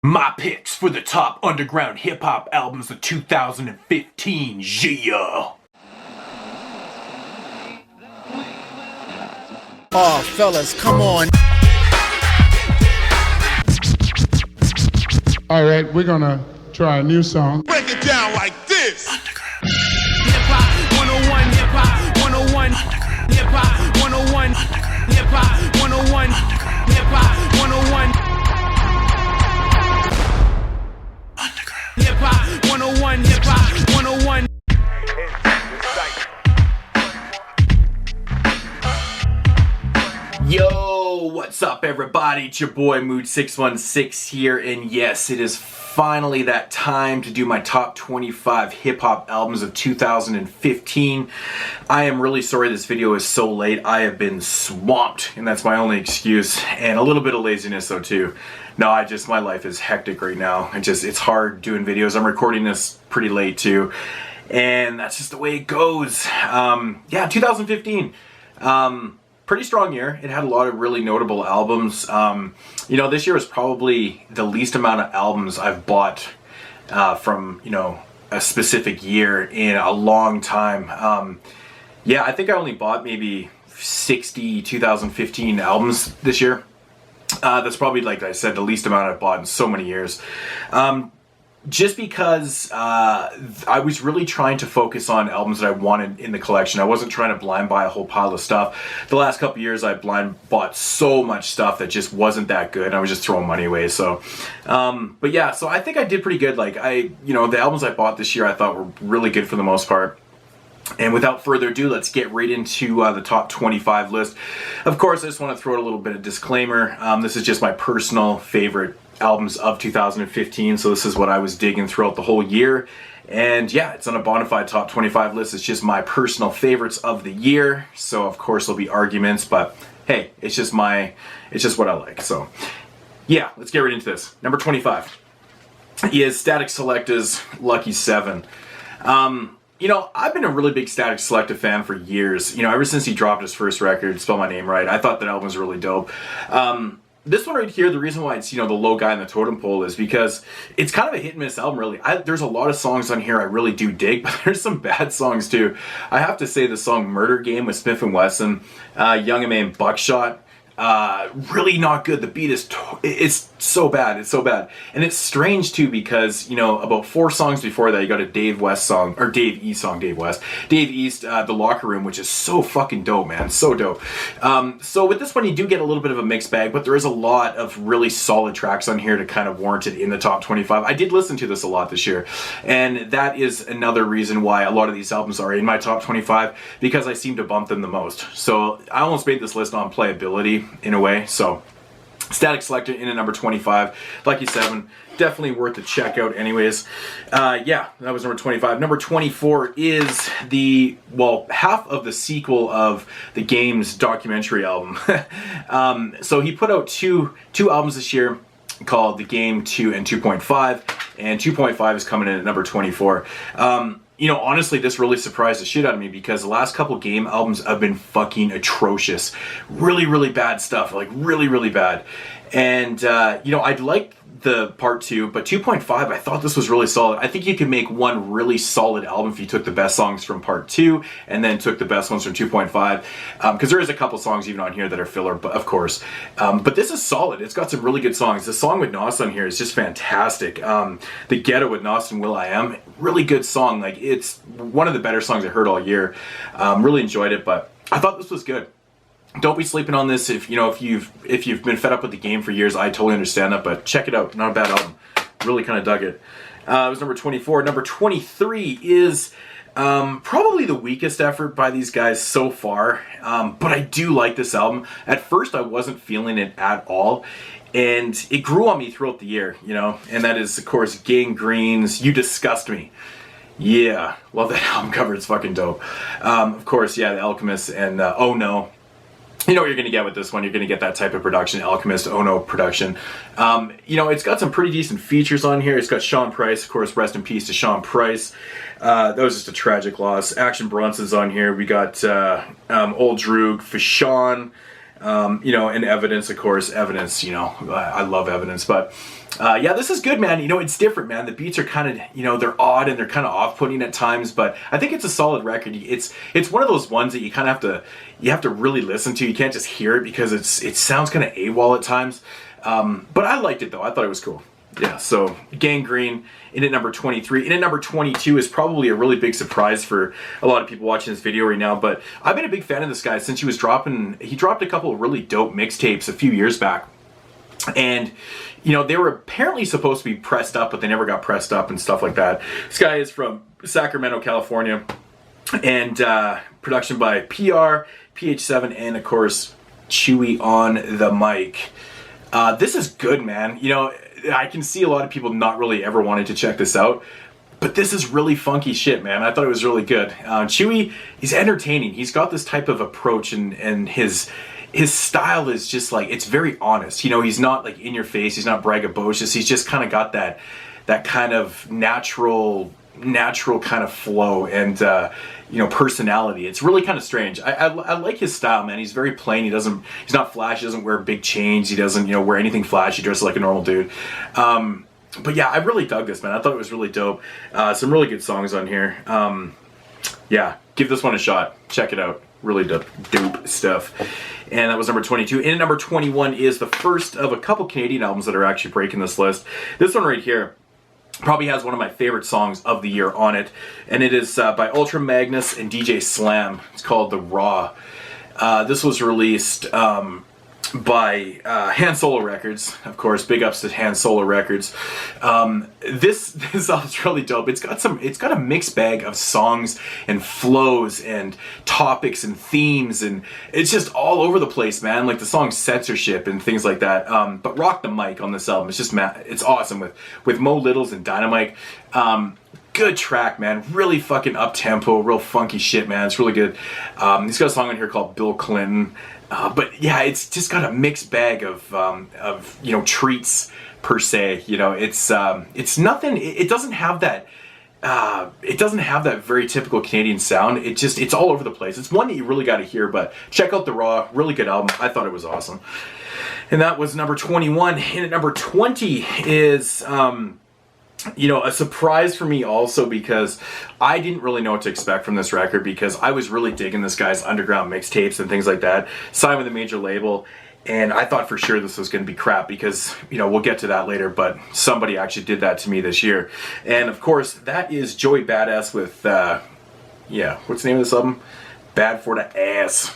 My picks for the top underground hip-hop albums of 2015, yeah! Oh, fellas, come on. All right, we're gonna try a new song. Break it down like this. Underground. Hip-hop 101, hip-hop 101, hip-hop 101, hip-hop 101, hip-hop 101, hip-hop 101, hip-hop 101. Yo, what's up everybody? It's your boy Mood616 here, and yes, it is finally that time to do my top 25 hip-hop albums of 2015. I am really sorry this video is so late. I have been swamped, and that's my only excuse, and a little bit of laziness though too. No, my life is hectic right now. It's hard doing videos. I'm recording this pretty late too, and that's just the way it goes. Yeah, 2015. Pretty strong year. It had a lot of really notable albums. You know, this year was probably the least amount of albums I've bought from, you know, a specific year in a long time. Yeah, I think I only bought maybe 60 2015 albums this year. That's probably, like I said, the least amount I've bought in so many years. Just because I was really trying to focus on albums that I wanted in the collection. I wasn't trying to blind buy a whole pile of stuff. The last couple years I blind bought so much stuff that just wasn't that good. I was just throwing money away. So, but yeah, so I think I did pretty good. Like you know, the albums I bought this year I thought were really good for the most part. And without further ado, let's get right into the top 25 list. Of course, I just want to throw out a little bit of disclaimer. This is just my personal favorite albums of 2015, so this is what I was digging throughout the whole year. And yeah, it's on a bona fide top 25 list. It's just my personal favorites of the year, so of course there'll be arguments, but hey, it's just what I like. So yeah, let's get right into this. Number 25 is Static Selecta's Lucky 7. You know, I've been a really big Static Selecta fan for years. You know, ever since he dropped his first record, Spell My Name Right, I thought that album was really dope. This one right here, the reason why it's, you know, the low guy in the totem pole is because it's kind of a hit and miss album, really. There's a lot of songs on here I really do dig, but there's some bad songs too. I have to say the song Murder Game with Smith & Wesson, Young M.A. and Buckshot, really not good. The beat is it's so bad. It's so bad. And it's strange too because, you know, about 4 songs before that you got a Dave West song, or Dave East song, Dave East, The Locker Room, which is so fucking dope, man. So dope. So with this one you do get a little bit of a mixed bag, but there is a lot of really solid tracks on here to kind of warrant it in the top 25. I did listen to this a lot this year, and that is another reason why a lot of these albums are in my top 25, because I seem to bump them the most. So I almost made this list on playability in a way. So Static Selecta in at number 25. Lucky 7, definitely worth a check out anyways. Yeah, that was number 25. Number 24 is half of the sequel of the game's documentary album. So he put out two albums this year called The Game 2 and 2.5, and 2.5 is coming in at number 24. You know, honestly, this really surprised the shit out of me because the last couple game albums have been fucking atrocious. Really, really bad stuff. Like, really, really bad. And, you know, I'd like the part 2, but 2.5, I thought this was really solid. I think you could make one really solid album if you took the best songs from part 2 and then took the best ones from 2.5. Because there is a couple songs even on here that are filler, but of course. But this is solid. It's got some really good songs. The song with Nas on here is just fantastic. The Ghetto with Nas and Will.i.am, really good song. Like, it's one of the better songs I heard all year. Really enjoyed it, but I thought this was good. Don't be sleeping on this. If you've been fed up with the game for years, I totally understand that, but check it out. Not a bad album. Really kind of dug it. It was number 24. Number 23 is probably the weakest effort by these guys so far, but I do like this album. At first I wasn't feeling it at all, and it grew on me throughout the year, you know, and that is of course Gang Green's You Disgust Me. Yeah, love that album cover. It's fucking dope. Of course, yeah, The Alchemist and Oh No. You know what you're going to get with this one. You're going to get that type of production, Alchemist, Oh No production. You know, it's got some pretty decent features on here. It's got Sean Price, of course, rest in peace to Sean Price. That was just a tragic loss. Action Bronson's on here. We got Old Droog, Fashawn, And Evidence, of course. Evidence, I love Evidence, but yeah, this is good, man. It's different, man. The beats are kind of, they're odd and they're kind of off-putting at times, but I think it's a solid record. It's one of those ones that you kind of have to really listen to. You can't just hear it because it sounds kind of AWOL at times. But I liked it though. I thought it was cool. Yeah, so Gangrene in at number 23. In at number 22 is probably a really big surprise for a lot of people watching this video right now, but I've been a big fan of this guy since he dropped a couple of really dope mixtapes a few years back. And, they were apparently supposed to be pressed up, but they never got pressed up and stuff like that. This guy is from Sacramento, California, and production by PR, PH7, and of course, Chewy on the mic. This is good, man. I can see a lot of people not really ever wanting to check this out, but this is really funky shit, man. I thought it was really good. Chewy, he's entertaining. He's got this type of approach, and his style is just like, it's very honest. He's not like in your face. He's not braggadocious. He's just kind of got that kind of natural kind of flow and personality. It's really kind of strange. I like his style, man. He's very plain. He's not flashy. He doesn't wear big chains. He doesn't wear anything flashy. He dresses like a normal dude. But yeah, I really dug this, man. I thought it was really dope. Some really good songs on here. Yeah, give this one a shot. Check it out. Really dope stuff. And that was number 22. And number 21 is the first of a couple Canadian albums that are actually breaking this list. This one right here probably has one of my favorite songs of the year on it, and it is by Ultra Magnus and DJ Slam. It's called The Raw. This was released by Han Solo Records, of course. Big ups to Han Solo Records. This album's really dope. It's got a mixed bag of songs and flows and topics and themes, and it's just all over the place, man. Like the song Censorship and things like that. But Rock the Mic on this album, it's awesome with Mo Littles and Dynamite. Good track, man. Really fucking up-tempo, real funky shit, man. It's really good. He's got a song on here called Bill Clinton. But yeah, it's just got a mixed bag of treats per se. It's nothing. It doesn't have that. It doesn't have that very typical Canadian sound. It's all over the place. It's one that you really got to hear. But check out The Raw. Really good album. I thought it was awesome. And that was number 21. And at number 20 is a surprise for me also, because I didn't really know what to expect from this record, because I was really digging this guy's underground mixtapes and things like that. Signed with a major label, and I thought for sure this was going to be crap because, we'll get to that later, but somebody actually did that to me this year. And of course, that is Joey Badass with, what's the name of this album? Bad for the Ass.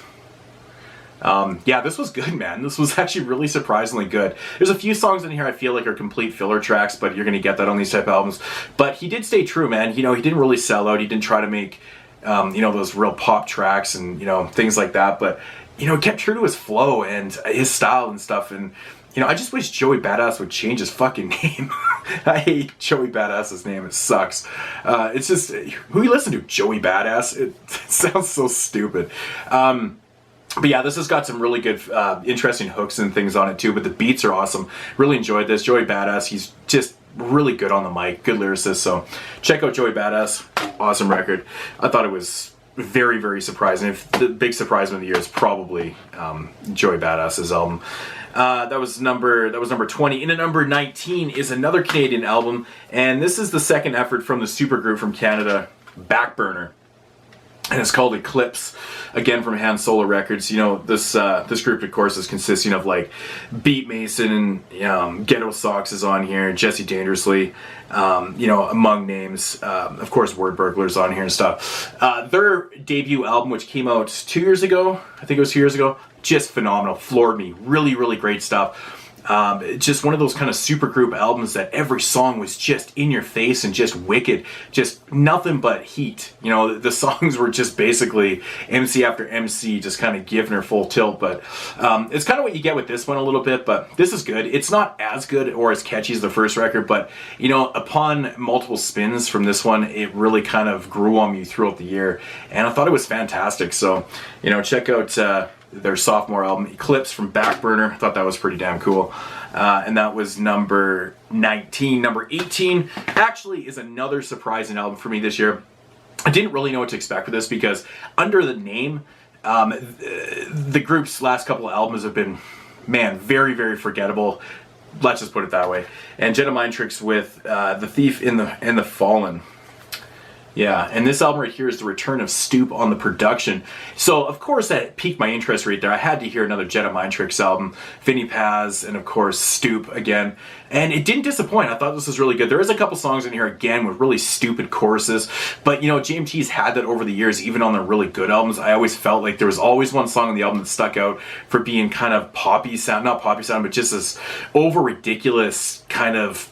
Yeah, this was good, man. This was actually really surprisingly good. There's a few songs in here I feel like are complete filler tracks, but you're going to get that on these type of albums. But he did stay true, man. He didn't really sell out. He didn't try to make, those real pop tracks and, things like that. But, kept true to his flow and his style and stuff. And, I just wish Joey Badass would change his fucking name. I hate Joey Badass's name. It sucks. It's just, who you listen to? Joey Badass? It sounds so stupid. But yeah, this has got some really good, interesting hooks and things on it too, but the beats are awesome. Really enjoyed this. Joey Badass, he's just really good on the mic, good lyricist, so check out Joey Badass. Awesome record. I thought it was very, very surprising. If the big surprise of the year is probably Joey Badass's album. That was number 20. In at number 19 is another Canadian album, and this is the second effort from the supergroup from Canada, Backburner. And it's called Eclipse, again from Han Solo Records. This group, of course, is consisting of like Beat Mason and Ghetto Socks is on here, Jesse Dangerously, among names. Of course, Word Burglars on here and stuff. Their debut album, which came out 2 years ago, I think it was 2 years ago, just phenomenal, floored me. Really, really great stuff. Just one of those kind of supergroup albums that every song was just in your face and just wicked, just nothing but heat. The songs were just basically MC after MC, just kind of giving her full tilt. But it's kind of what you get with this one a little bit, but this is good. It's not as good or as catchy as the first record, but upon multiple spins from this one, it really kind of grew on me throughout the year, and I thought it was fantastic. So, check out their sophomore album, Eclipse from Backburner. I thought that was pretty damn cool. And that was number 19. Number 18 actually is another surprising album for me this year. I didn't really know what to expect with this because under the name, The group's last couple of albums have been, man, very, very forgettable. Let's just put it that way. And Jedi Mind Tricks with The Thief in the Fallen. Yeah, and this album right here is the return of Stoop on the production. So, of course, that piqued my interest right there. I had to hear another Jedi Mind Tricks album. Vinny Paz, and of course, Stoop again. And it didn't disappoint. I thought this was really good. There is a couple songs in here, again, with really stupid choruses. But, you know, JMT's had that over the years, even on their really good albums. I always felt like there was always one song on the album that stuck out for being kind of poppy sound. Not poppy sound, but just this over-ridiculous kind of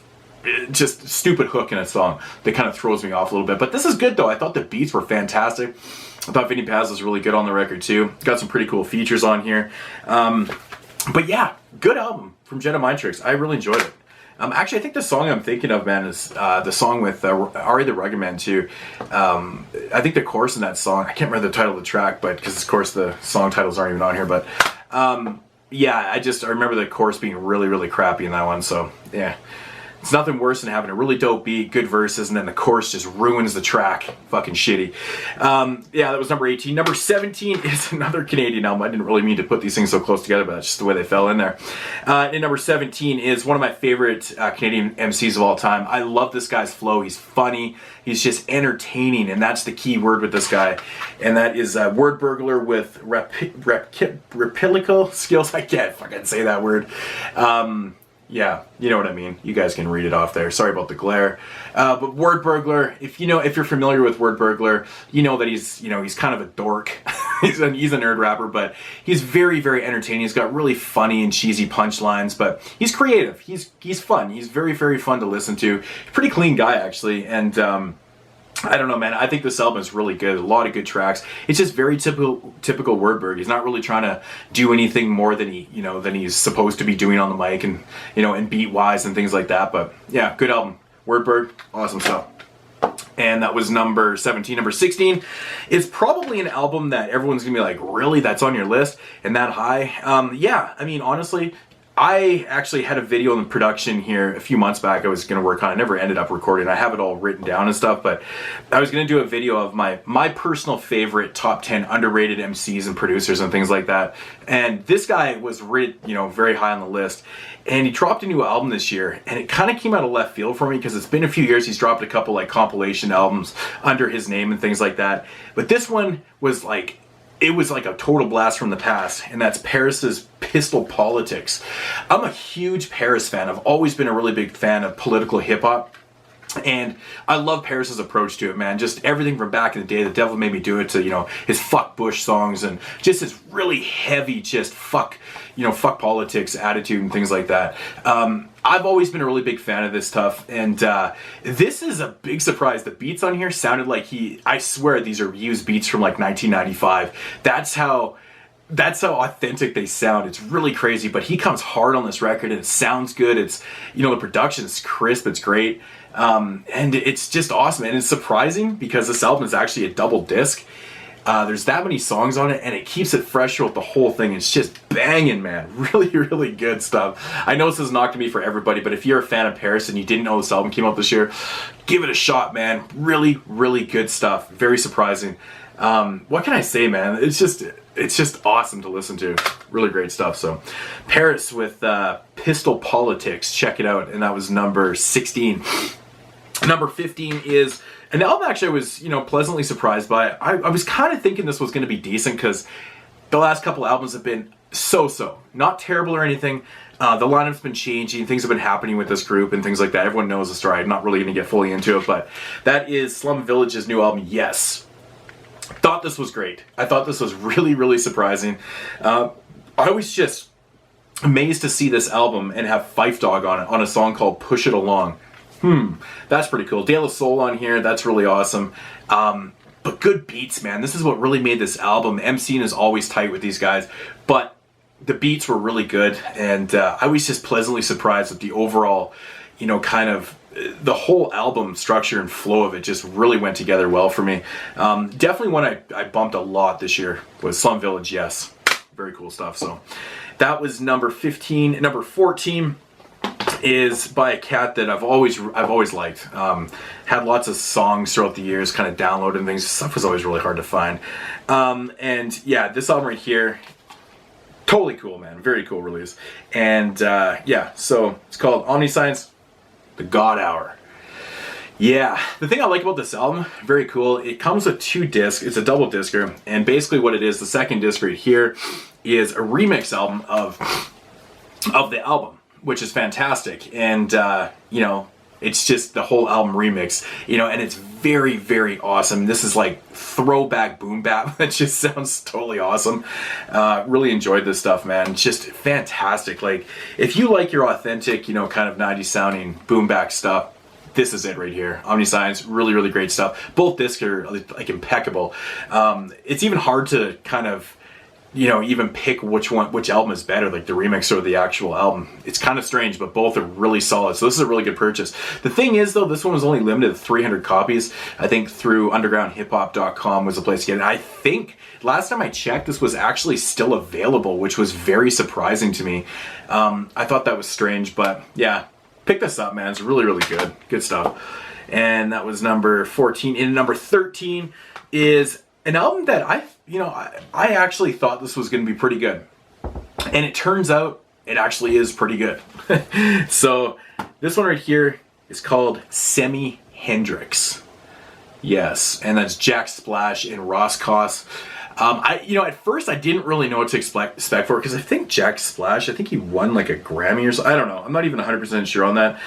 just stupid hook in a song that kind of throws me off a little bit. But this is good though. I thought the beats were fantastic. I thought Vinny Paz was really good on the record too. Got some pretty cool features on here. But yeah, good album from Jedi Mind Tricks. I really enjoyed it. Actually, I think the song I'm thinking of, man, is the song with Ari the Rugged Man too. I think the chorus in that song, I can't remember the title of the track, but because of course the song titles aren't even on here. But yeah, I remember the chorus being really, really crappy in that one. So yeah. It's nothing worse than having a really dope beat, good verses, and then the chorus just ruins the track. Fucking shitty. Yeah, that was number 18. Number 17 is another Canadian album. I didn't really mean to put these things so close together, but that's just the way they fell in there. And number 17 is one of my favorite Canadian MCs of all time. I love this guy's flow. He's funny. He's just entertaining, and that's the key word with this guy. And that is Word Burglar with repilical skills. I can't fucking say that word. Yeah, you know what I mean. You guys can read it off there. Sorry about the glare. But Word Burglar, if you're familiar with Word Burglar, you know that he's kind of a dork. he's a nerd rapper, but he's very, very entertaining. He's got really funny and cheesy punchlines, but he's creative. He's fun. He's very, very fun to listen to. Pretty clean guy actually, and I don't know, man. I think this album is really good. A lot of good tracks. It's just very typical Wordberg. He's not really trying to do anything more than he's supposed to be doing on the mic and and beat wise and things like that. But yeah, good album. Wordberg, awesome stuff. And that was number 17. Number 16 is probably an album that everyone's gonna be like, really? That's on your list and that high? Yeah, I mean, honestly, I actually had a video in production here a few months back I was going to work on. I never ended up recording. I have it all written down and stuff, but I was going to do a video of my personal favorite top 10 underrated MCs and producers and things like that. And this guy was rated, very high on the list. And he dropped a new album this year, and it kind of came out of left field for me because it's been a few years. He's dropped a couple like compilation albums under his name and things like that. But this one was like, it was like a total blast from the past, and that's Paris's Pistol Politics. I'm a huge Paris fan. I've always been a really big fan of political hip-hop, and I love Paris's approach to it, man. Just everything from back in the day, The Devil Made Me Do It, to, his Fuck Bush songs, and just his really heavy, just fuck politics attitude and things like that. I've always been a really big fan of this stuff, and this is a big surprise. The beats on here sounded like I swear these are used beats from like 1995. That's how authentic they sound. It's really crazy, but he comes hard on this record, and it sounds good. It's, the production's crisp, it's great, and it's just awesome, and it's surprising because this album is actually a double disc. There's that many songs on it, and it keeps it fresh throughout the whole thing. It's just banging, man. Really, really good stuff. I know this is not going to be for everybody, but if you're a fan of Paris and you didn't know this album came out this year, give it a shot, man. Really, really good stuff. Very surprising. What can I say, man? It's just awesome to listen to. Really great stuff. So, Paris with Pistol Politics. Check it out. And that was number 16. Number 15 is an album actually I was, pleasantly surprised by. I was kind of thinking this was going to be decent because the last couple albums have been so-so. Not terrible or anything. The lineup's been changing. Things have been happening with this group and things like that. Everyone knows the story. I'm not really going to get fully into it, but that is Slum Village's new album, Yes. Thought this was great. I thought this was really, really surprising. I was just amazed to see this album and have Phife Dawg on it on a song called Push It Along. That's pretty cool. De La Soul on here, that's really awesome. But good beats, man. This is what really made this album. MCing is always tight with these guys, but the beats were really good, and I was just pleasantly surprised with the overall, kind of the whole album structure and flow of it just really went together well for me. Definitely one I bumped a lot this year was Slum Village, Yes. Very cool stuff. So that was number 15. Number 14 is by a cat that I've always liked. Had lots of songs throughout the years, kind of downloaded and things. Stuff was always really hard to find. And yeah, this album right here, totally cool, man. Very cool release. And yeah, so it's called Omniscience, The God Hour. Yeah, the thing I like about this album, very cool, it comes with 2 discs. It's a double discer, and basically what it is, the second disc right here is a remix album of the album, which is fantastic. And you know, it's just the whole album remix, you know, and it's very, very awesome. This is like throwback boom bap. That just sounds totally awesome. Really enjoyed this stuff, man. Just fantastic. Like, if you like your authentic, you know, kind of 90s sounding boom bap stuff, this is it right here. Omniscience, really, really great stuff. Both discs are like impeccable. It's even hard to kind of, you know, even pick which album is better, like the remix or the actual album. It's kind of strange, but both are really solid. So this is a really good purchase. The thing is, though, this one was only limited to 300 copies. I think through undergroundhiphop.com was the place to get it. I think last time I checked, this was actually still available, which was very surprising to me. I thought that was strange, but yeah, pick this up, man. It's really, really good. Good stuff. And that was number 14. And number 13 is an album that I actually thought this was going to be pretty good. And it turns out it actually is pretty good. So this one right here is called Semi Hendrix. Yes, and that's Jack Splash and Ross Koss. At first I didn't really know what to expect for it, because I think Jack Splash, I think he won like a Grammy or something. I don't know. I'm not even 100% sure on that.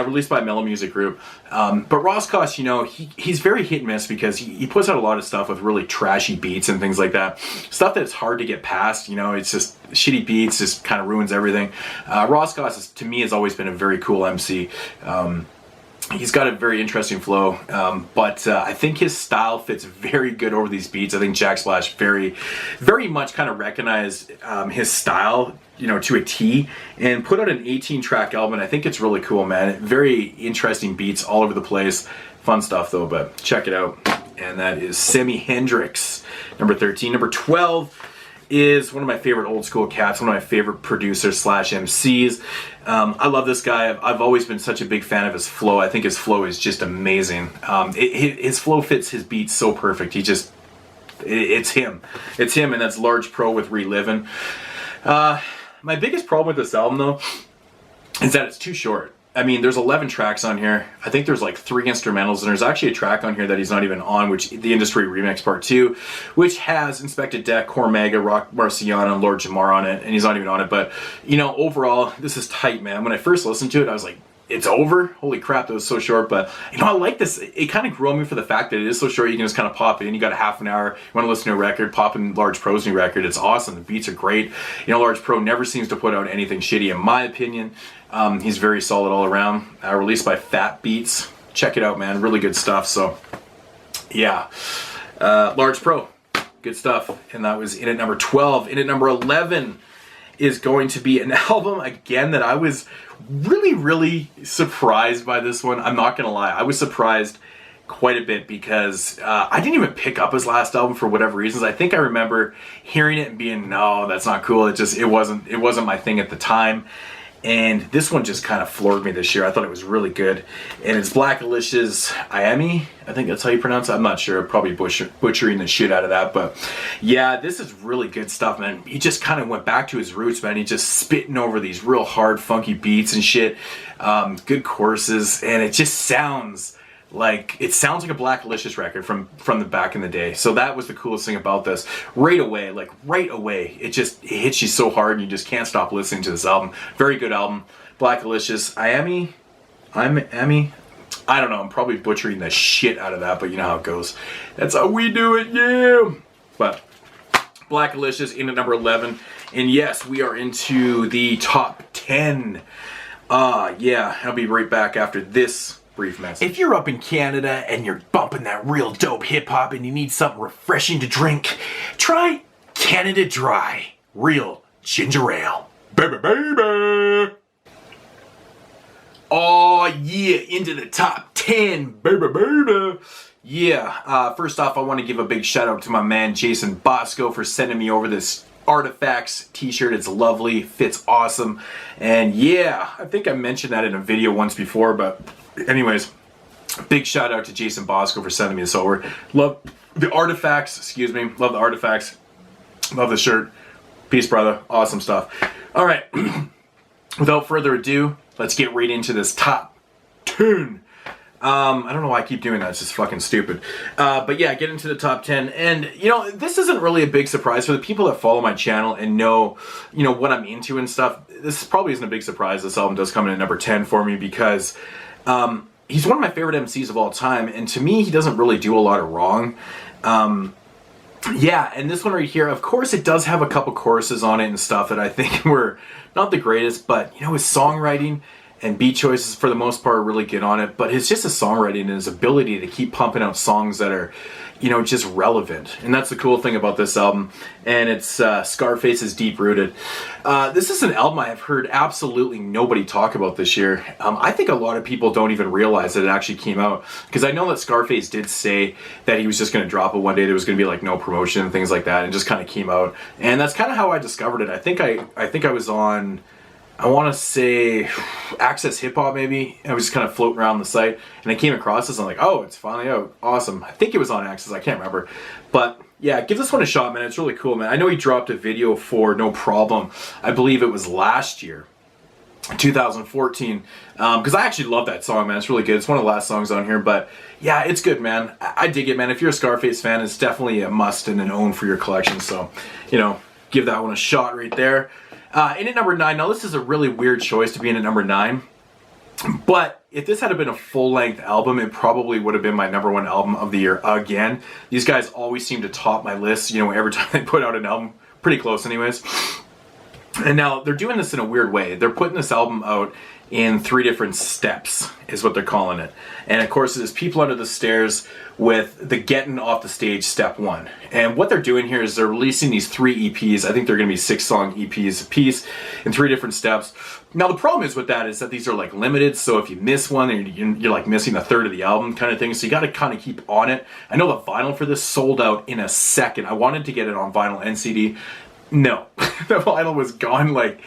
Released by Mellow Music Group. But Ross Koss, you know, he's very hit and miss, because he puts out a lot of stuff with really trashy beats and things like that. Stuff that's hard to get past, you know, it's just shitty beats, just kind of ruins everything. Ross Koss, to me, has always been a very cool MC. He's got a very interesting flow, but I think his style fits very good over these beats. I think Jack Splash very, very much kind of recognized his style, you know, to a T, and put out an 18-track album. And I think it's really cool, man. Very interesting beats all over the place. Fun stuff, though, but check it out. And that is Semi Hendrix, number 13. Number 12 is one of my favorite old school cats, one of my favorite producers / MCs. I love this guy. I've always been such a big fan of his flow. I think his flow is just amazing. His flow fits his beats so perfect. It's him. It's him, and that's Large Pro with Relivin'. My biggest problem with this album, though, is that it's too short. I mean, there's 11 tracks on here. I think there's like 3 instrumentals, and there's actually a track on here that he's not even on, which the Industry Remix Part 2, which has Inspected Deck, Cormega, Rock Marciano, and Lord Jamar on it, and he's not even on it. But, you know, overall, this is tight, man. When I first listened to it, I was like, it's over? Holy crap, that was so short. But, you know, I like this. It kind of grew on me for the fact that it is so short. You can just kind of pop it in. You got a half an hour. You want to listen to a record, pop in Large Pro's new record. It's awesome. The beats are great. You know, Large Pro never seems to put out anything shitty, in my opinion. He's very solid all around. Released by Fat Beats. Check it out, man. Really good stuff. So, yeah. Large Pro. Good stuff. And that was in at number 12. In at number 11 is going to be an album, again, that I was really, really surprised by this one. I'm not going to lie. I was surprised quite a bit, because I didn't even pick up his last album for whatever reasons. I think I remember hearing it and being, no, that's not cool. It wasn't my thing at the time. And this one just kind of floored me this year. I thought it was really good. And it's Black Alicia's Iami. I think that's how you pronounce it. I'm not sure. Probably butchering the shit out of that. But yeah, this is really good stuff, man. He just kind of went back to his roots, man. He's just spitting over these real hard, funky beats and shit. Good choruses. And it just sounds like a Black Alicious record from the back in the day. So that was the coolest thing about this. Right away, it hits you so hard, and you just can't stop listening to this album. Very good album. Black Alicious. Iami? I don't know. I'm probably butchering the shit out of that, but you know how it goes. That's how we do it, yeah. But Black Alicious in at number 11. And yes, we are into the top 10. Yeah, I'll be right back after this brief message. If you're up in Canada and you're bumping that real dope hip-hop and you need something refreshing to drink, try Canada Dry Real Ginger Ale. Baby, baby! Oh yeah, into the top 10, baby, baby! Yeah, first off, I want to give a big shout out to my man Jason Bosco for sending me over this Artifacts t-shirt. It's lovely, fits awesome, and yeah, I think I mentioned that in a video once before, but anyways, big shout out to Jason Bosco for sending me this over. Love the Artifacts, excuse me, love the Artifacts, love the shirt. Peace, brother, awesome stuff. All right, without further ado, let's get right into this top 10. I don't know why I keep doing that, it's just fucking stupid. But yeah, get into the top 10. And, you know, this isn't really a big surprise for the people that follow my channel and know, you know, what I'm into and stuff. This probably isn't a big surprise. This album does come in at number 10 for me because he's one of my favorite MCs of all time. And to me, he doesn't really do a lot of wrong. Yeah, and this one right here, of course, it does have a couple choruses on it and stuff that I think were not the greatest, but, you know, his songwriting and beat choices for the most part are really good on it, but it's just his songwriting and his ability to keep pumping out songs that are, you know, just relevant. And that's the cool thing about this album. And it's Scarface is Deep Rooted. This is an album I have heard absolutely nobody talk about this year. I think a lot of people don't even realize that it actually came out, because I know that Scarface did say that he was just going to drop it one day. There was going to be like no promotion and things like that, and it just kind of came out. And that's kind of how I discovered it. I think I was on, I want to say Access Hip Hop maybe. I was just kind of floating around the site and I came across this and I'm like, oh, it's finally out. Awesome. I think it was on Access. I can't remember. But yeah, give this one a shot, man. It's really cool, man. I know he dropped a video for No Problem. I believe it was last year, 2014. Because I actually love that song, man. It's really good. It's one of the last songs on here. But yeah, it's good, man. I dig it, man. If you're a Scarface fan, it's definitely a must and an own for your collection. So, you know, give that one a shot right there. In at number 9, now this is a really weird choice to be in at number 9, but if this had been a full-length album, it probably would have been my number 1 album of the year again. These guys always seem to top my list, you know, every time they put out an album, pretty close anyways. And now they're doing this in a weird way. They're putting this album out in 3 different steps, is what they're calling it. And of course, it is People Under the Stairs with the Getting Off the Stage step 1. And what they're doing here is they're releasing these 3 EPs. I think they're going to be 6-song EPs a piece in 3 different steps. Now, the problem is with that is that these are like limited. So if you miss one, you're like missing a third of the album kind of thing. So you got to kind of keep on it. I know the vinyl for this sold out in a second. I wanted to get it on vinyl and CD. No, the vinyl was gone like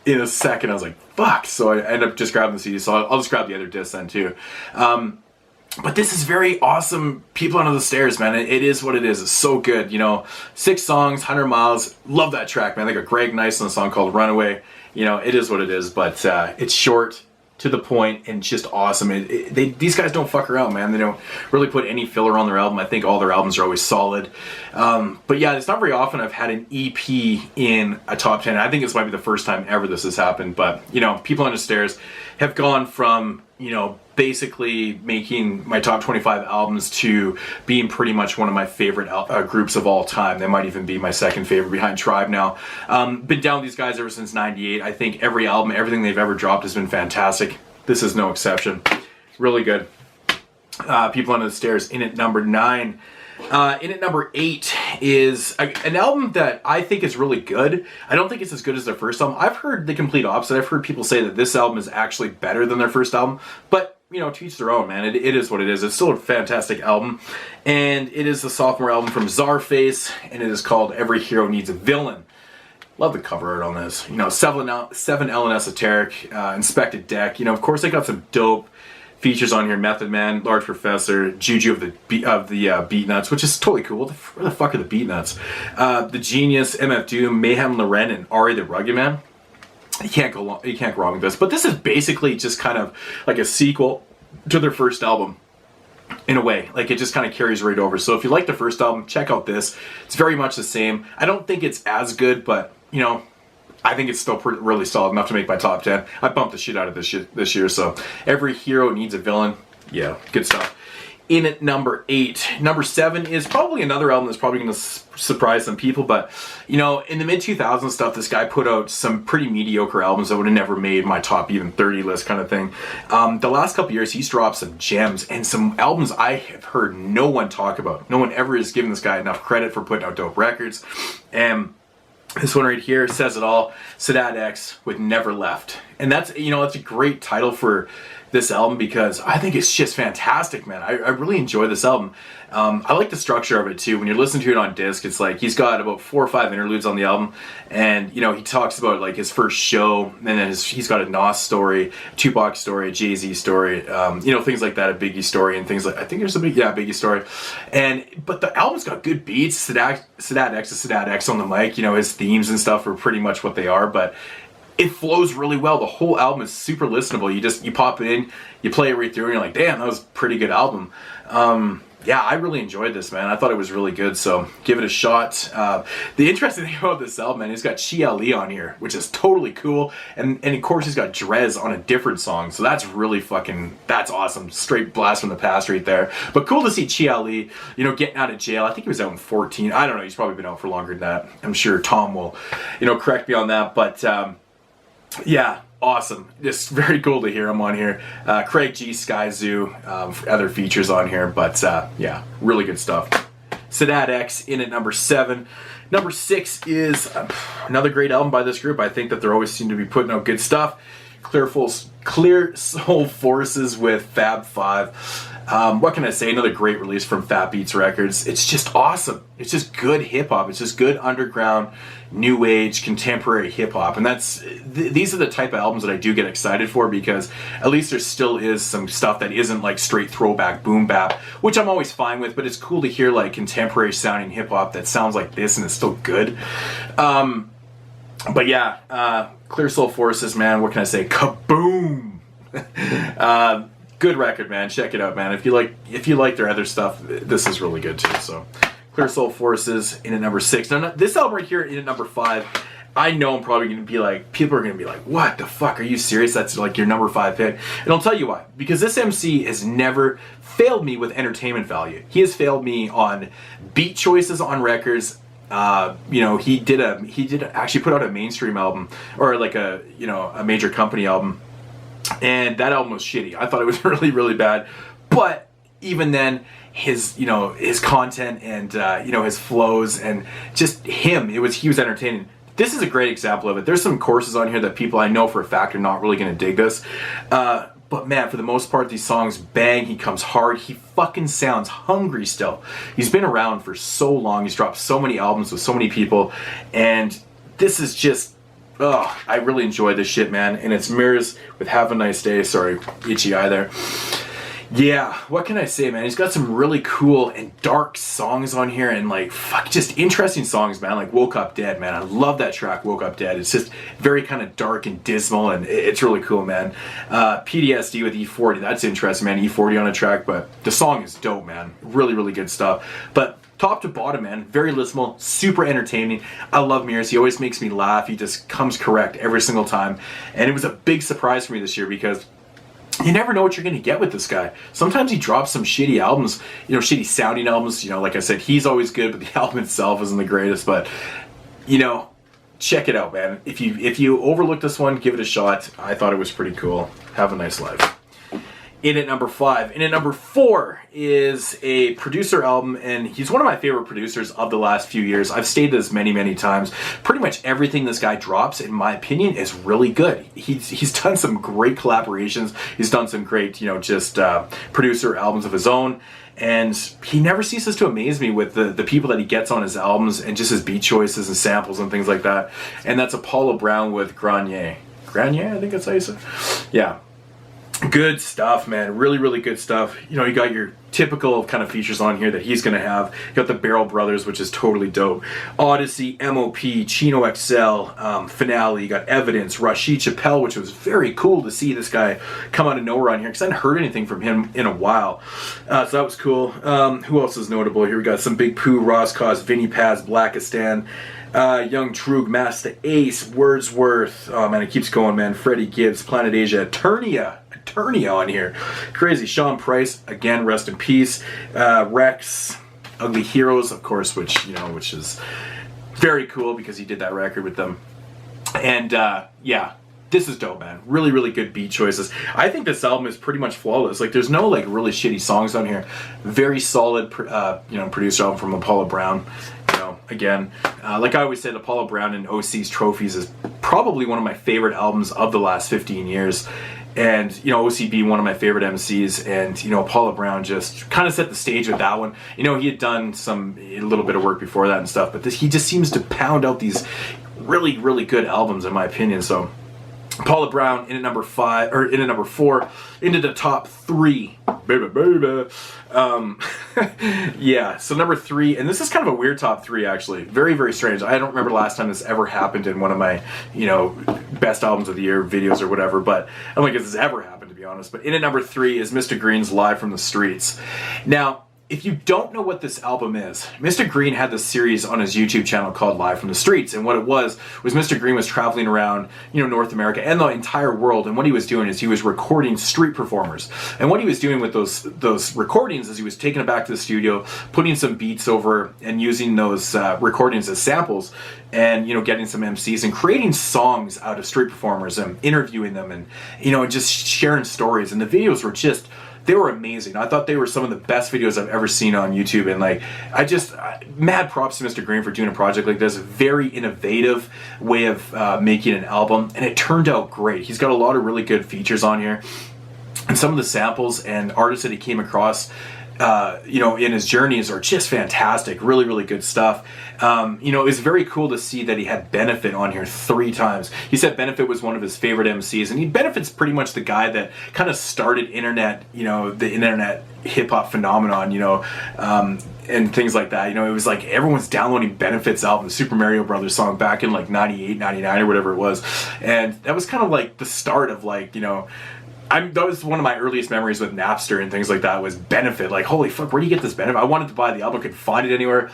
in a second. I was like, fuck. So I ended up just grabbing the CD. So I'll just grab the other disc then too. But this is very awesome. People Under the Stairs, man. It is what it is. It's so good. You know, 6 songs, 100 miles. Love that track, man. They got Greg Nice on a song called Runaway. You know, it is what it is. But it's short, to the point, and just awesome. These guys don't fuck around, man. They don't really put any filler on their album. I think all their albums are always solid. But yeah, it's not very often I've had an EP in a top 10. I think this might be the first time ever this has happened. But, you know, People Under the Stairs have gone from, you know, basically making my top 25 albums to being pretty much one of my favorite groups of all time. They might even be my second favorite behind Tribe now. Been down with these guys ever since '98. I think every album, everything they've ever dropped has been fantastic. This is no exception. Really good. People Under the Stairs in at number 9. In at number 8 is an album that I think is really good. I don't think it's as good as their first album. I've heard the complete opposite. I've heard people say that this album is actually better than their first album. But, you know, to each their own, man. It is what it is. It's still a fantastic album. And it is the sophomore album from Czarface. And it is called Every Hero Needs a Villain. Love the cover art on this. You know, 7L and Esoteric, Inspected Deck. You know, of course, they got some dope features on here: Method Man, Large Professor, Juju of the Beatnuts, which is totally cool. Where the fuck are the Beatnuts? The Genius, MF Doom, Mayhem Loren, and Ari the Rugged Man. You can't go wrong with this. But this is basically just kind of like a sequel to their first album, in a way. Like, it just kind of carries right over. So if you like the first album, check out this. It's very much the same. I don't think it's as good, but, you know, I think it's still really solid enough to make my top 10. I bumped the shit out of this year, so Every Hero Needs a Villain. Yeah, good stuff. In at number 8. Number 7 is probably another album that's probably going to surprise some people, but, you know, in the mid-2000s stuff, this guy put out some pretty mediocre albums that would have never made my top even 30 list kind of thing. The last couple years, he's dropped some gems and some albums I have heard no one talk about. No one ever has given this guy enough credit for putting out dope records. And this one right here says it all. Sadat X with Never Left. And that's, you know, that's a great title for this album because I think it's just fantastic, man. I really enjoy this album. I like the structure of it too. When you're listening to it on disc, it's like he's got about 4 or 5 interludes on the album, and you know, he talks about like his first show, and then he's got a Nas story, Tupac story, a Jay-Z story, you know, things like that, a Biggie story, and things like, I think there's a Biggie story, but the album's got good beats. Sadat X is Sadat X on the mic. You know, his themes and stuff are pretty much what they are, but it flows really well. The whole album is super listenable. You pop it in, you play it right through, and you're like, damn, that was a pretty good album. Yeah, I really enjoyed this, man. I thought it was really good, so give it a shot. The interesting thing about this album, man, he's got Chi Ali on here, which is totally cool, and of course he's got Drez on a different song, so that's really that's awesome. Straight blast from the past right there. But cool to see Chi Ali, you know, getting out of jail. I think he was out in 14. I don't know, he's probably been out for longer than that. I'm sure Tom will, you know, correct me on that, but yeah, awesome. Just very cool to hear him on here. Craig G, Sky Zoo, other features on here, but yeah, really good stuff. Sadat X in at number 7. Number 6 is another great album by this group. I think that they always seem to be putting out good stuff. Clear Soul Forces with Fab 5. What can I say? Another great release from Fat Beats Records. It's just awesome. It's just good hip hop. It's just good underground, new age, contemporary hip hop. And these are the type of albums that I do get excited for, because at least there still is some stuff that isn't like straight throwback boom bap, which I'm always fine with, but it's cool to hear like contemporary sounding hip hop that sounds like this and it's still good. But yeah, Clear Soul Forces, man, what can I say? Kaboom! Good record, man. Check it out, man. If you like their other stuff, this is really good too. So, Clear Soul Forces in at number 6. Now, this album right here in at number 5, I know I'm probably going to be like, people are going to be like, what the fuck? Are you serious? That's like your number 5 pick. And I'll tell you why. Because this MC has never failed me with entertainment value. He has failed me on beat choices on records. You know, he did actually put out a mainstream album, or like a major company album. And that album was shitty. I thought it was really, really bad. But even then, his content and his flows and just him, he was entertaining. This is a great example of it. There's some courses on here that people I know for a fact are not really going to dig this. But man, for the most part, these songs bang. He comes hard. He fucking sounds hungry still. He's been around for so long. He's dropped so many albums with so many people, and this is just. Oh, I really enjoy this shit, man. And it's Mirrors with Have a Nice Day. Sorry, itchy eye there. Yeah, what can I say, man? He's got some really cool and dark songs on here, and like, just interesting songs, man. Like Woke Up Dead, man. I love that track, Woke Up Dead. It's just very kind of dark and dismal, and it's really cool, man. PTSD with E40, that's interesting, man. E40 on a track, but the song is dope, man. Really, really good stuff. But top to bottom, man, very listenable, super entertaining. I love Mears. He always makes me laugh. He just comes correct every single time. And it was a big surprise for me this year, because you never know what you're going to get with this guy. Sometimes he drops some shitty albums, shitty sounding albums. Like I said, he's always good, but the album itself isn't the greatest. But, check it out, man. If you overlook this one, give it a shot. I thought it was pretty cool. Have a nice life. In at number 5. In at number 4 is a producer album, and he's one of my favorite producers of the last few years. I've stated this many, many times. Pretty much everything this guy drops, in my opinion, is really good. He's done some great collaborations. He's done some great, producer albums of his own. And he never ceases to amaze me with the people that he gets on his albums and just his beat choices and samples and things like that. And that's Apollo Brown with Grenier. Grenier, I think that's how you say it. Yeah. Good stuff, man. Really, really good stuff. You got your typical kind of features on here that he's going to have. You got the Barrel Brothers, which is totally dope. Odyssey, MOP, Chino XL, Finale. You got Evidence, Rashid Chappelle, which was very cool to see this guy come out of nowhere on here, because I hadn't heard anything from him in a while. So that was cool. Who else is notable here? We got some Big Pooh, Ross Cause, Vinny Paz, Blackistan, Young Troog, Master Ace, Wordsworth. Oh man, it keeps going, man. Freddie Gibbs, Planet Asia, Eternia on here. Crazy. Sean Price, again, rest in peace. Rex, Ugly Heroes, of course, which is very cool because he did that record with them. And yeah, this is dope, man. Really, really good beat choices. I think this album is pretty much flawless. Like, there's no like really shitty songs on here. Very solid, producer album from Apollo Brown. Again, like I always said, Apollo Brown and OC's Trophies is probably one of my favorite albums of the last 15 years. and OCB, one of my favorite MCs, and Paula Brown just kind of set the stage with that one. He had done a little bit of work before that and stuff, but he just seems to pound out these really, really good albums in my opinion. So Paula Brown in at number 4, into the top 3, baby. Yeah, so number 3, and this is kind of a weird top 3 actually, very, very strange. I don't remember the last time this ever happened in one of my best albums of the year videos or whatever, but I don't think this has ever happened, to be honest. But in at number 3 is Mr. Green's Live from the Streets. Now, if you don't know what this album is, Mr. Green had this series on his YouTube channel called Live from the Streets, and what it was Mr. Green was traveling around, North America and the entire world, and what he was doing is he was recording street performers. And what he was doing with those recordings is he was taking it back to the studio, putting some beats over, and using those recordings as samples, and getting some MCs and creating songs out of street performers and interviewing them, and just sharing stories. And the videos were they were amazing. I thought they were some of the best videos I've ever seen on YouTube, and mad props to Mr. Green for doing a project like this. Very innovative way of making an album, and it turned out great. He's got a lot of really good features on here, and some of the samples and artists that he came across in his journeys are just fantastic. Really, really good stuff. It was very cool to see that he had Benefit on here 3 times. He said Benefit was one of his favorite MCs, and Benefit's pretty much the guy that kind of started internet, the internet hip-hop phenomenon, and things like that. It was like everyone's downloading Benefit's album, the Super Mario Brothers song, back in 98, 99 or whatever it was. And that was kind of like the start of that was one of my earliest memories with Napster and things like that, was Benefit. Like, holy fuck, where do you get this Benefit? I wanted to buy the album, couldn't find it anywhere.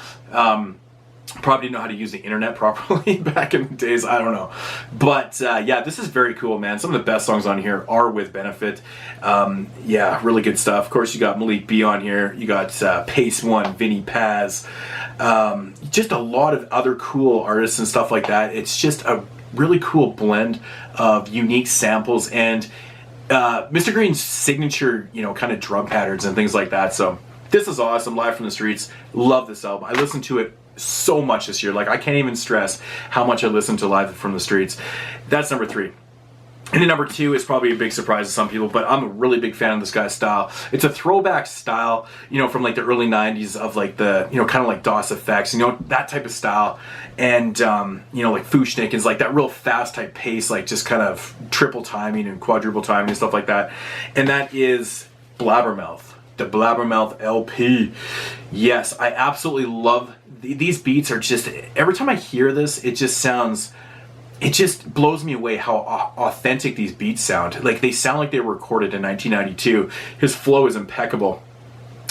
Probably didn't know how to use the internet properly back in the days, I don't know. But yeah, this is very cool, man. Some of the best songs on here are with Benefit. Yeah, really good stuff. Of course, you got Malik B on here. You got Pace One, Vinny Paz. Just a lot of other cool artists and stuff like that. It's just a really cool blend of unique samples and Mr. Green's signature, kind of drum patterns and things like that. So this is awesome. Live from the Streets. Love this album. I listened to it so much this year. I can't even stress how much I listened to Live from the Streets. That's number 3. And then number 2 is probably a big surprise to some people, but I'm a really big fan of this guy's style. It's a throwback style, from the early 90s of the, kind of like DOS effects, that type of style. And, like Fushnik is that real fast type pace, just kind of triple timing and quadruple timing and stuff like that. And that is Blabbermouth, the Blabbermouth LP. Yes, I absolutely love these beats. Are just, every time I hear this, it just blows me away how authentic these beats sound. They sound like they were recorded in 1992. His flow is impeccable.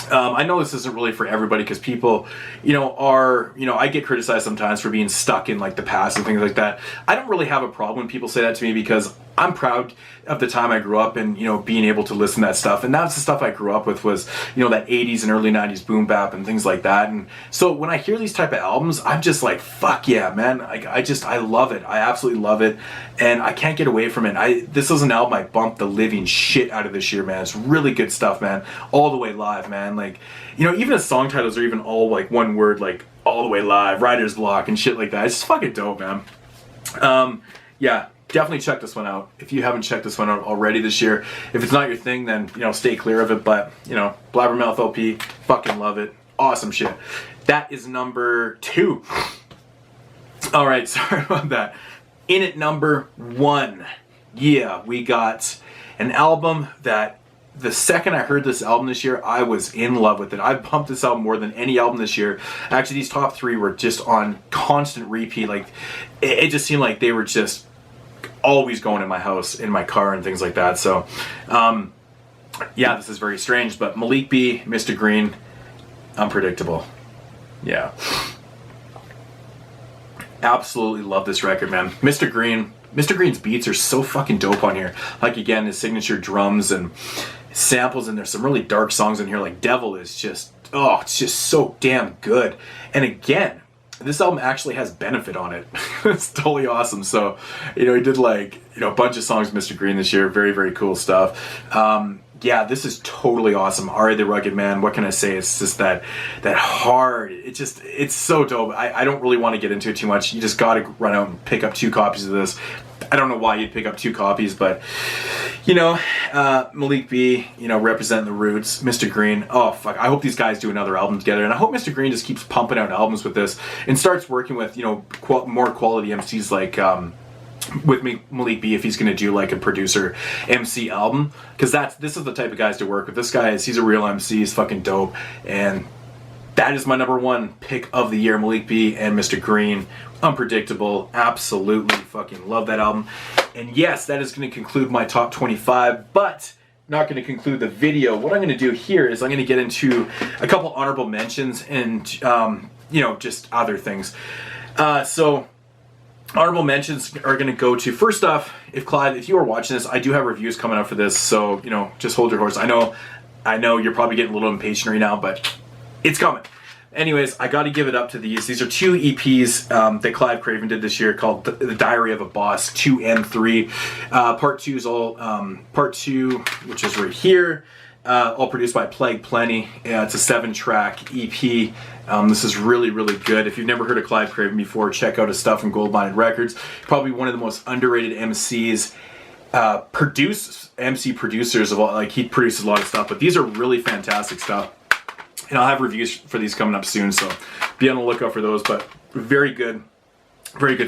I know this isn't really for everybody because people, I get criticized sometimes for being stuck in the past and things like that. I don't really have a problem when people say that to me because I'm proud of the time I grew up and, being able to listen to that stuff. And that's the stuff I grew up with was, that 80s and early 90s boom bap and things like that. And so when I hear these type of albums, I'm just like, fuck yeah, man. I love it. I absolutely love it. And I can't get away from it. This is an album I bumped the living shit out of this year, man. It's really good stuff, man. All the way live, man. Even the song titles are even all one word, All the Way Live, Writer's Block and shit like that. It's just fucking dope, man. Yeah. Definitely check this one out if you haven't checked this one out already this year. If it's not your thing, then stay clear of it. But Blabbermouth LP, fucking love it. Awesome shit. That is number 2. All right, sorry about that. In at number 1, yeah, we got an album that the second I heard this album this year, I was in love with it. I pumped this album more than any album this year. Actually, these top 3 were just on constant repeat. It just seemed like they were just always going in my house, in my car and things like that. So yeah, this is very strange, but Malik B, Mr. Green, Unpredictable. Yeah, absolutely love this record, man. Mr. Green's beats are so fucking dope on here. Again, his signature drums and samples, and there's some really dark songs in here. Devil is just, it's just so damn good. And again, this album actually has Benefit on it. It's totally awesome. So, he did a bunch of songs with Mr. Green this year. Very, very cool stuff. Yeah, this is totally awesome. R.A. the Rugged Man. What can I say? It's just that hard. It's so dope. I don't really want to get into it too much. You just got to run out and pick up 2 copies of this. I don't know why you'd pick up 2 copies, but Malik B, representing the roots. Mr. Green, oh fuck, I hope these guys do another album together, and I hope Mr. Green just keeps pumping out albums with this and starts working with more quality MCs like with Malik B if he's going to do like a producer MC album, because this is the type of guys to work with. This guy he's a real MC, he's fucking dope, and that is my number one pick of the year, Malik B and Mr. Green. Unpredictable, absolutely fucking love that album. And yes, that is going to conclude my top 25, but not going to conclude the video. What I'm going to do here is I'm going to get into a couple honorable mentions and just other things. So honorable mentions are going to go to, first off, if you are watching this, I do have reviews coming up for this, so just hold your horse. I know you're probably getting a little impatient right now, but it's coming. Anyways, I got to give it up to these. These are two EPs that Clive Craven did this year called The Diary of a Boss 2 and 3. Part 2 is Part 2, which is right here, all produced by Plague Plenty. It's a 7-track EP. This is really, really good. If you've never heard of Clive Craven before, check out his stuff from Gold Minded Records. Probably one of the most underrated MCs. MC producers of all. Like, he produces a lot of stuff, but these are really fantastic stuff. And I'll have reviews for these coming up soon, so be on the lookout for those. But very good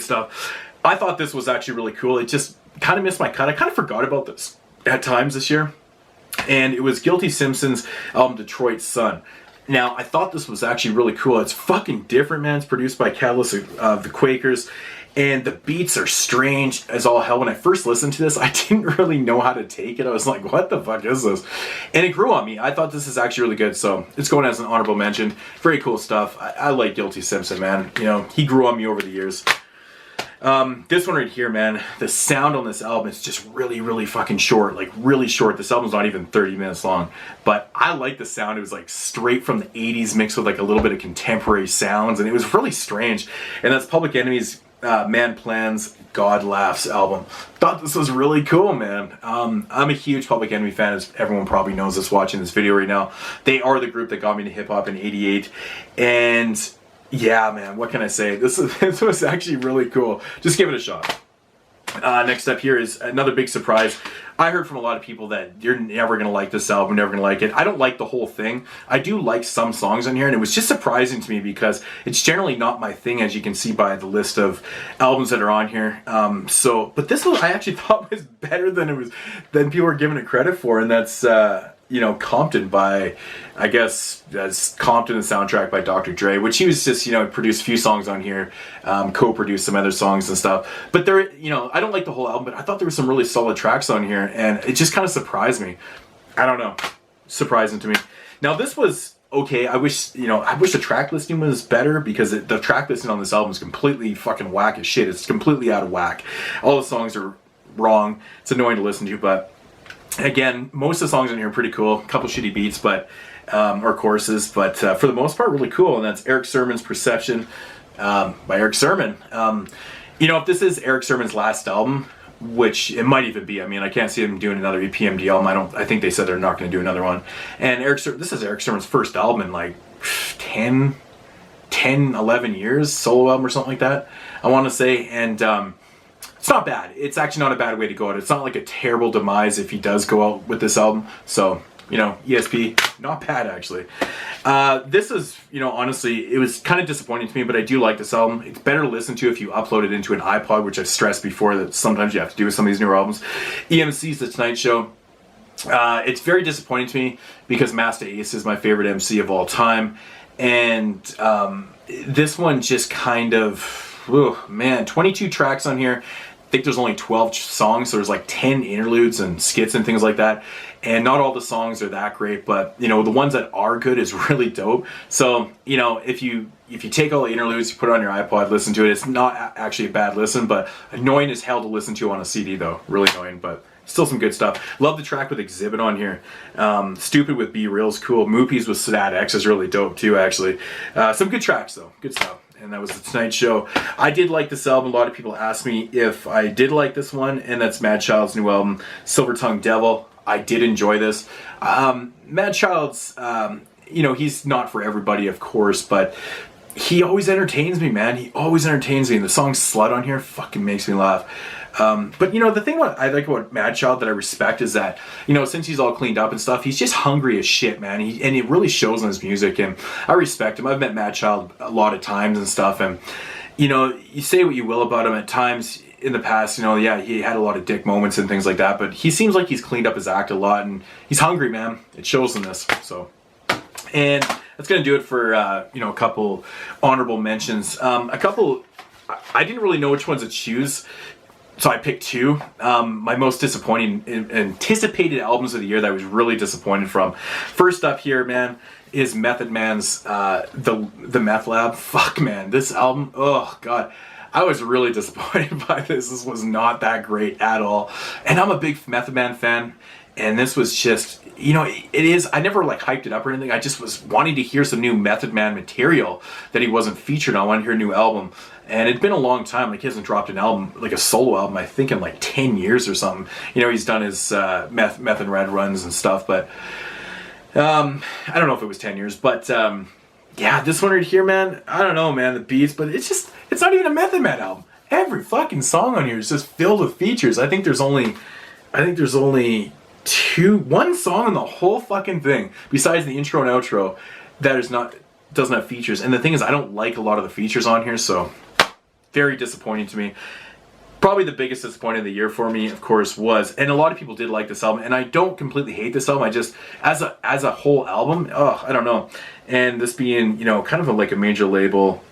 stuff. I thought this was actually really cool. It just kind of missed my cut. I kind of forgot about this at times this year. And it was Guilty Simpson's album, Detroit Sun. Now, I thought this was actually really cool. It's fucking different, man. It's produced by Catalyst of the Quakers. And the beats are strange as all hell. When I first listened to this, I didn't really know how to take it. I was like, what the fuck is this? And it grew on me. I thought this is actually really good, so it's going as an honorable mention. Very cool stuff. I like Guilty Simpson, man. He grew on me over the years. This one right here, man, the sound on this album is just really, really fucking short. Like, really short. This album's not even 30 minutes long. But I like the sound. It was like straight from the 80s mixed with like a little bit of contemporary sounds. And it was really strange. And that's Public Enemy's Man Plans, God Laughs album. Thought this was really cool, man. I'm a huge Public Enemy fan, as everyone probably knows this watching this video right now. They are the group that got me to hip-hop in 88. And yeah, man, what can I say? This was actually really cool. Just give it a shot. Next up here is another big surprise. I heard from a lot of people that you're never going to like this album, never going to like it. I don't like the whole thing. I do like some songs on here, and it was just surprising to me because it's generally not my thing, as you can see by the list of albums that are on here. But this one I actually thought was better than people were giving it credit for, and that's Compton by, I guess, that's Compton, the soundtrack by Dr. Dre, which he was just, produced a few songs on here, co-produced some other songs and stuff. But there, I don't like the whole album, but I thought there were some really solid tracks on here, and it just kind of surprised me. I don't know. Surprising to me. Now, this was okay. I wish the track listing was better, because the track listing on this album is completely fucking whack as shit. It's completely out of whack. All the songs are wrong. It's annoying to listen to, but again, most of the songs in here are pretty cool. A couple shitty beats, or choruses, but for the most part, really cool. And that's Eric Sermon's Perception by Eric Sermon. If this is Eric Sermon's last album, which it might even be. I mean, I can't see him doing another EPMD album. I think they said they're not going to do another one. And this is Eric Sermon's first album in like 10, 11 years, solo album or something like that, I want to say. And it's not bad. It's actually not a bad way to go out. It's not like a terrible demise if he does go out with this album. So, ESP, not bad actually. This is, honestly, it was kind of disappointing to me, but I do like this album. It's better to listen to if you upload it into an iPod, which I've stressed before that sometimes you have to do with some of these newer albums. EMC's The Tonight Show. It's very disappointing to me because Masta Ace is my favorite MC of all time. And this one just kind of, 22 tracks on here. I think there's only 12 songs, so there's like 10 interludes and skits and things like that. And not all the songs are that great, but the ones that are good is really dope. So, if you take all the interludes, you put it on your iPod, listen to it, it's not actually a bad listen, but annoying as hell to listen to on a CD though. Really annoying, but still some good stuff. Love the track with Exhibit on here. Stupid with Be Real's cool. Moopies with Sad X is really dope too, actually. Some good tracks though, good stuff. And that was The Tonight Show. I did like this album. A lot of people asked me if I did like this one, and that's Mad Child's new album, Silver Tongue Devil. I did enjoy this. Mad Child's, he's not for everybody, of course, but he always entertains me, man. He always entertains me. And the song Slut on here fucking makes me laugh. But you know, the thing what I like about Mad Child that I respect is that, you know, since he's all cleaned up and stuff, he's just hungry as shit, man. And it really shows in his music, and I respect him. I've met Mad Child a lot of times and stuff, and you know, you say what you will about him at times in the past, you know, yeah, he had a lot of dick moments and things like that, but he seems like he's cleaned up his act a lot, and he's hungry, man. It shows in this. So, and that's gonna do it for you know, a couple honorable mentions. A couple, I didn't really know which ones to choose, so I picked two. My most disappointing anticipated albums of the year that I was really disappointed from. First up here, man, is Method Man's the Meth Lab. Fuck, man, this album, oh god, I was really disappointed by this. This was not that great at all, and I'm a big Method Man fan, and this was just, you know, it is, I never like hyped it up or anything. I just was wanting to hear some new Method Man material that he wasn't featured on. I wanted to hear a new album, and it'd been a long time. Like, he hasn't dropped an album, like a solo album, I think in like 10 years or something. You know, he's done his meth and red runs and stuff, but I don't know if it was 10 years, but yeah, this one right here, man, I don't know, man, the beats, but it's not even a Method Man album. Every fucking song on here is just filled with features. I think there's only one song in the whole fucking thing, besides the intro and outro, that doesn't have features. And the thing is, I don't like a lot of the features on here, so very disappointing to me. Probably the biggest disappointment of the year for me, of course, was, and a lot of people did like this album, and I don't completely hate this album. I just, as a whole album, I don't know. And this being, you know, kind of like a major label,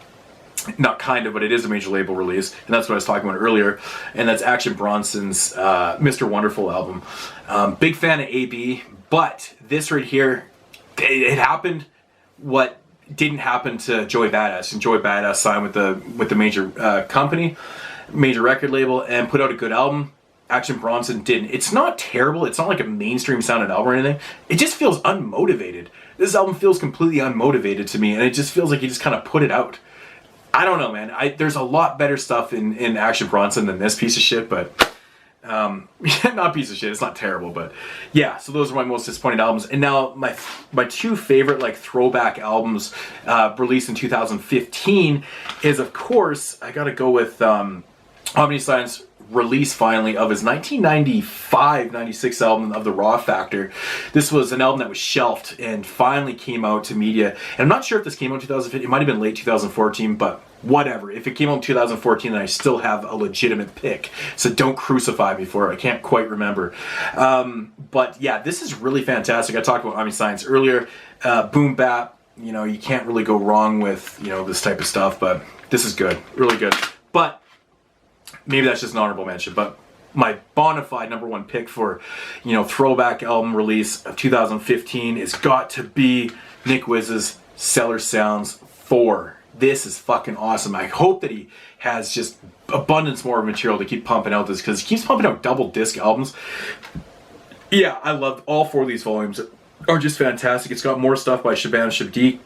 not kind of, but it is a major label release, and that's what I was talking about earlier, and that's Action Bronson's Mr. Wonderful album. Big fan of AB, but this right here, it happened what didn't happen to Joey Badass, and Joey Badass signed with the major company, major record label, and put out a good album. Action Bronson didn't. It's not terrible. It's not like a mainstream sounding album or anything. It just feels unmotivated. This album feels completely unmotivated to me, and it just feels like he just kind of put it out. I don't know, man. There's a lot better stuff in Action Bronson than this piece of shit, but not piece of shit. It's not terrible, but yeah. So those are my most disappointing albums. And now my two favorite like throwback albums released in 2015 is, of course, I gotta go with Omni Science release finally of his 1995-96 album of The Raw Factor. This was an album that was shelved and finally came out to media. And I'm not sure if this came out in 2015. It might have been late 2014, but whatever. If it came out in 2014, then I still have a legitimate pick. So don't crucify me for it. I can't quite remember. But yeah, this is really fantastic. I talked about Omni Science earlier. Boom bap. You know, you can't really go wrong with, you know, this type of stuff, but this is good. Really good. But maybe that's just an honorable mention, but my bona fide number one pick for, you know, throwback album release of 2015 is got to be Nick Wiz's Cellar Sounds 4. This is fucking awesome. I hope that he has just abundance more material to keep pumping out this, because he keeps pumping out double disc albums. Yeah, I loved all four of these volumes. Are just fantastic. It's got more stuff by Shabam Shabdiq,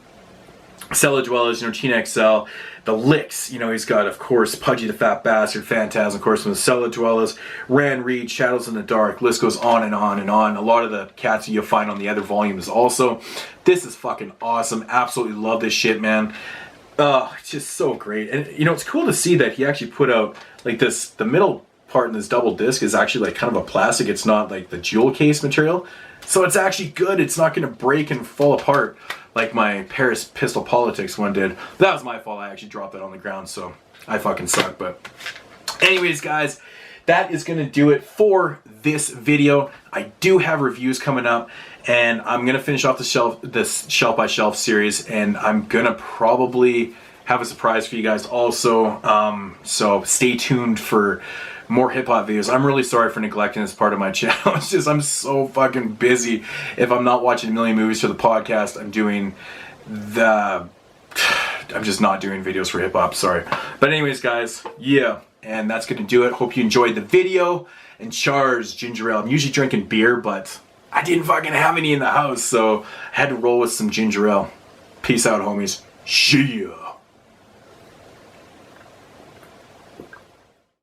Cellar Dwellers, you know, Tina XL, the Licks, you know, he's got, of course, Pudgy the Fat Bastard, Phantasm, of course, from the Cellar Dwellers, Ran Reed, Shadows in the Dark, list goes on and on and on. A lot of the cats you'll find on the other volumes also. This is fucking awesome. Absolutely love this shit, man. It's just so great. And, you know, it's cool to see that he actually put out, like, this, the middle part in this double disc is actually, like, kind of a plastic. It's not, like, the jewel case material. So it's actually good. It's not going to break and fall apart like my Paris Pistol Politics one did. That was my fault. I actually dropped that on the ground, so I fucking suck. But anyways, guys, that is going to do it for this video. I do have reviews coming up, and I'm going to finish off this shelf by shelf series, and I'm going to probably have a surprise for you guys also. So stay tuned for more hip-hop videos. I'm really sorry for neglecting this part of my channel. It's just, I'm so fucking busy. If I'm not watching a million movies for the podcast, I'm just not doing videos for hip-hop, sorry. But anyways, guys, yeah, and that's gonna do it. Hope you enjoyed the video. And Chars ginger ale. I'm usually drinking beer, but I didn't fucking have any in the house, so I had to roll with some ginger ale. Peace out, homies. See ya.